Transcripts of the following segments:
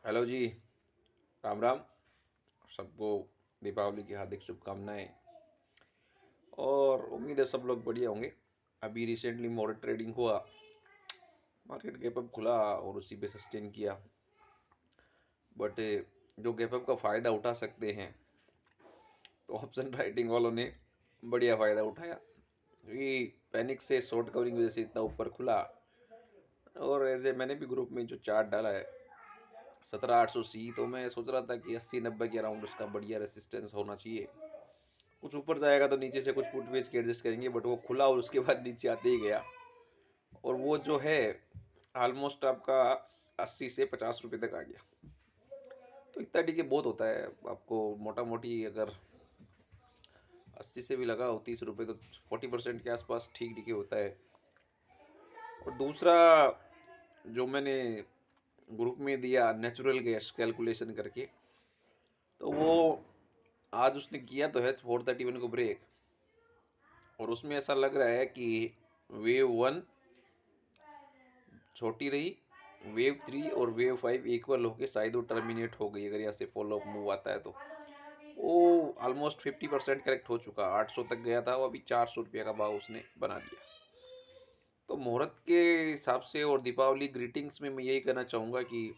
Hello जी। राम राम। सबको दीपावली की हार्दिक शुभकामनाएं और उम्मीद है सब लोग बढ़िया होंगे। अभी रिसेंटली मॉर्निंग ट्रेडिंग हुआ, मार्केट गैप अप खुला और उसी पे सस्टेन किया। बट जो गैप अप का फ़ायदा उठा सकते हैं तो ऑप्शन राइटिंग वालों ने बढ़िया फ़ायदा उठाया, क्योंकि पैनिक से शॉर्ट कवरिंग की वजह से इतना ऊपर खुला। और ऐसे मैंने भी ग्रुप में जो चार्ट डाला है 17,800 सी, तो मैं सोच रहा था कि 80-90 के अराउंड उसका बढ़िया रेसिस्टेंस होना चाहिए। कुछ ऊपर जाएगा तो नीचे से कुछ फुट बेच के एडजस्ट करेंगे, बट वो खुला और उसके बाद नीचे आते ही गया। और वो जो है ऑलमोस्ट आपका 80 से 50 रुपये तक आ गया। तो इतना टिके बहुत होता है आपको, मोटा मोटी अगर 80 से भी लगाओ 30 रुपये तो 40% के आसपास ठीक टिके होता है। और दूसरा जो मैंने ग्रुप में दिया नेचुरल गैस कैलकुलेशन करके, तो वो आज उसने किया तो है 431 को ब्रेक, और उसमें ऐसा लग रहा है कि वेव 1 छोटी रही, वेव 3 और वेव 5 इक्वल होके शायद वो टर्मिनेट हो गई। अगर यहाँ से फॉलो अप मूव आता है तो वो ऑलमोस्ट 50% करेक्ट हो चुका। 800 तक गया था, वो अभी 400 रुपये का भाव उसने बना दिया। तो मुहूर्त के हिसाब से और दीपावली ग्रीटिंग्स में मैं यही कहना चाहूँगा कि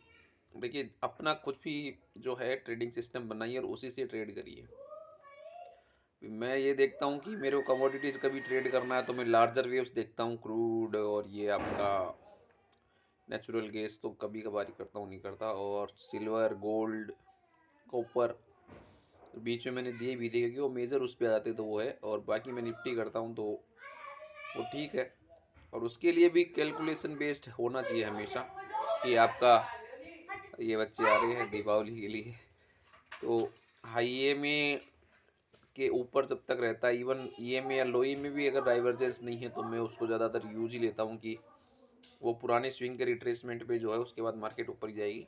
देखिए, अपना कुछ भी जो है ट्रेडिंग सिस्टम बनाइए और उसी से ट्रेड करिए। मैं ये देखता हूँ कि मेरे को कमोडिटीज़ कभी ट्रेड करना है तो मैं लार्जर वेव्स देखता हूँ, क्रूड और ये आपका नेचुरल गैस तो कभी कभार ही करता हूँ, नहीं करता। और सिल्वर, गोल्ड, कॉपर बीच में मैंने दिए भी थे, क्योंकि वो मेजर उस पर आते तो वो है। और बाकी मैं निफ्टी करता हूँ तो वो ठीक है। और उसके लिए भी कैलकुलेशन बेस्ड होना चाहिए हमेशा, कि आपका ये बच्चे आ रहे हैं दीपावली के लिए, तो हाई ए में के ऊपर जब तक रहता है, इवन ई एम या लो ई में भी अगर डाइवर्जेंस नहीं है तो मैं उसको ज़्यादातर यूज ही लेता हूँ कि वो पुराने स्विंग के रिट्रेसमेंट पे जो है उसके बाद मार्केट ऊपर ही जाएगी।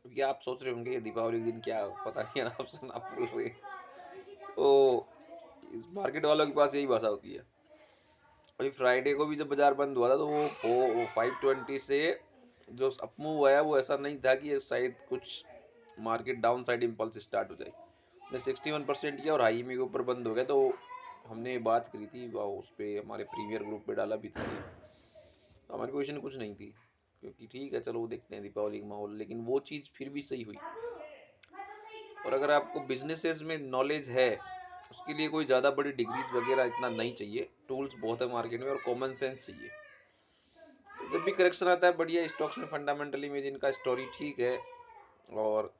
क्योंकि आप सोच रहे होंगे दीपावली के दिन क्या पता नहीं है, ऑप्शन आप बोल रहे हैं, तो इस मार्केट वालों के पास यही भाषा होती है। अभी फ्राइडे को भी जब बाजार बंद हुआ था तो वो 520 से जो अपमूव आया वो ऐसा नहीं था कि शायद कुछ market down side impulse start हो जाए। ने 61% किया और हाई में के ऊपर बंद हो गया। तो हमने बात करी थी उस पर, हमारे प्रीमियर ग्रुप पे डाला भी था। तो हमारी पोजीशन कुछ नहीं थी, क्योंकि ठीक है चलो वो देखते हैं दीपावली का माहौल, लेकिन वो चीज़ फिर भी सही हुई। और अगर आपको बिजनेसेस में नॉलेज है, उसके लिए कोई ज़्यादा बड़ी डिग्रीज वगैरह इतना नहीं चाहिए, टूल्स बहुत है मार्केट में और कॉमन सेंस चाहिए। तो जब भी करेक्शन आता है बढ़िया स्टॉक्स में फंडामेंटली में जिनका स्टोरी ठीक है, और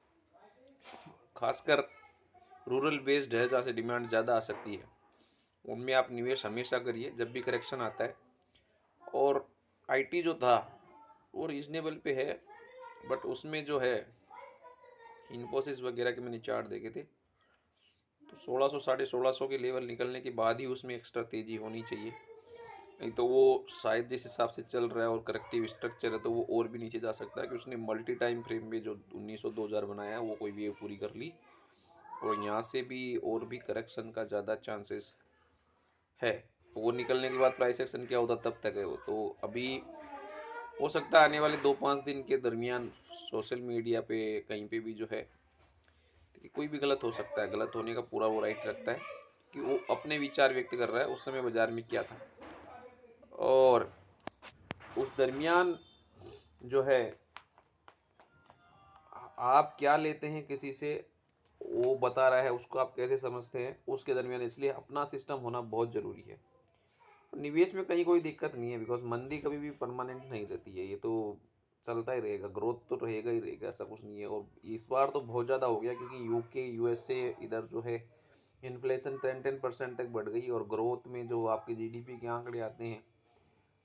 खासकर रूरल बेस्ड है जहाँ से डिमांड ज़्यादा आ सकती है, उनमें आप निवेश हमेशा करिए जब भी करेक्शन आता है। और आईटी जो था वो रीजनेबल पे है, बट उसमें जो है इन्फोसिस वगैरह के मैंने चार्ट देखे थे, तो 1600 1650 के लेवल निकलने के बाद ही उसमें एक्स्ट्रा तेज़ी होनी चाहिए। नहीं तो वो शायद जिस हिसाब से चल रहा है और करेक्टिव स्ट्रक्चर है तो वो और भी नीचे जा सकता है, कि उसने मल्टी टाइम फ्रेम में जो 1900-2000 बनाया है वो कोई वेव पूरी कर ली, और यहाँ से भी और भी करेक्शन का ज़्यादा चांसेस है। वो निकलने के बाद प्राइस एक्शन क्या होता तब तक है वो। तो अभी हो सकता है आने वाले 2-5 दिन के दरमियान सोशल मीडिया पे कहीं पे भी जो है, देखिए कोई भी गलत हो सकता है, गलत होने का पूरा वो राइट रखता है कि वो अपने विचार व्यक्त कर रहा है उस समय बाजार में क्या था। और उस दरमियान जो है आप क्या लेते हैं किसी से, वो बता रहा है, उसको आप कैसे समझते हैं उसके दरमियान, इसलिए अपना सिस्टम होना बहुत ज़रूरी है। निवेश में कहीं कोई दिक्कत नहीं है, बिकॉज मंदी कभी भी परमानेंट नहीं रहती है, ये तो चलता ही रहेगा, ग्रोथ तो रहेगा ही रहेगा, ऐसा कुछ नहीं है। और इस बार तो बहुत ज़्यादा हो गया, क्योंकि यूके यूएसए इधर जो है इन्फ्लेशन 10% तक बढ़ गई, और ग्रोथ में जो आपके जीडीपी के आंकड़े आते हैं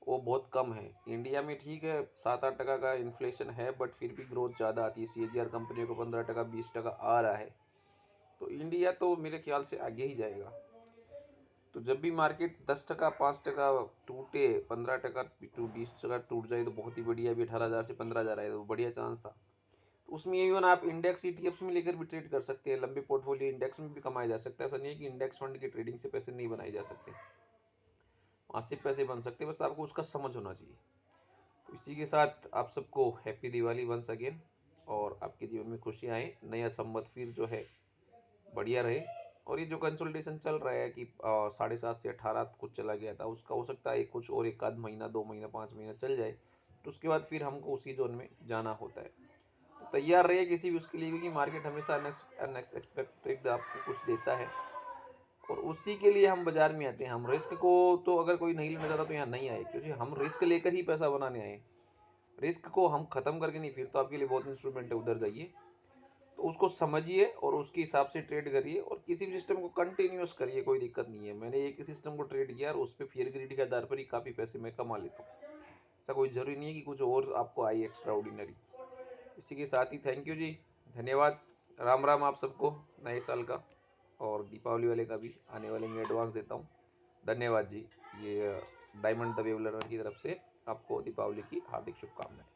वो बहुत कम है। इंडिया में ठीक है 7-8% का इन्फ्लेशन है, बट फिर भी ग्रोथ ज़्यादा आती है। सीएजीआर कंपनियों को 15%, 20% आ रहा है, तो इंडिया तो मेरे ख्याल से आगे ही जाएगा। तो जब भी मार्केट 10%, 5% टूटे, 15% 20% टूट जाए तो बहुत ही बढ़िया। अभी 18,000 से 15,000 आए तो बढ़िया चांस था। तो उसमें इवन आप इंडेक्स ईटीएफ्स में लेकर भी ट्रेड कर सकते हैं, लंबे पोर्टफोलियो इंडेक्स में भी कमाया जा सकता है। ऐसा नहीं है कि इंडेक्स फंड की ट्रेडिंग से पैसे नहीं बनाए जा सकते, वहाँ से पैसे बन सकते हैं, बस आपको उसका समझ होना चाहिए। तो इसी के साथ आप सबको हैप्पी दिवाली वंस अगेन। और आपके जीवन में खुशियाँ आए, नया संवत फिर जो है बढ़िया रहे। और ये जो कंसल्टेशन चल रहा है कि 7.5 से 18 कुछ चला गया था, उसका हो सकता है कुछ और एक आध महीना, 2 महीना, 5 महीना चल जाए, तो उसके बाद फिर हमको उसी जोन में जाना होता है। तो तैयार रहिए किसी भी उसके लिए, क्योंकि मार्केट हमेशा अनएक्सपेक्टेड आपको कुछ देता है, और उसी के लिए हम बाजार में आते हैं। हम रिस्क को तो अगर कोई नहीं लेना चाहता तो यहाँ नहीं आए, क्योंकि हम रिस्क लेकर ही पैसा बनाने आए। रिस्क को हम खत्म करके नहीं, फिर तो आपके लिए बहुत इंस्ट्रूमेंट है, उधर जाइए। तो उसको समझिए और उसके हिसाब से ट्रेड करिए, और किसी भी सिस्टम को कंटिन्यूस करिए, कोई दिक्कत नहीं है। मैंने एक सिस्टम को ट्रेड किया और उस पर फियर ग्रीड के आधार पर ही काफ़ी पैसे मैं कमा लेता हूँ। ऐसा कोई ज़रूरी नहीं है कि कुछ और आपको आए एक्स्ट्रा ऑर्डिनरी। इसी के साथ ही थैंक यू जी, धन्यवाद। राम राम आप सबको नए साल का, और दीपावली वाले का भी आने वाले में एडवांस देता हूँ। धन्यवाद जी। ये डायमंड द वेव लर्नर की तरफ से आपको दीपावली की हार्दिक शुभकामनाएं।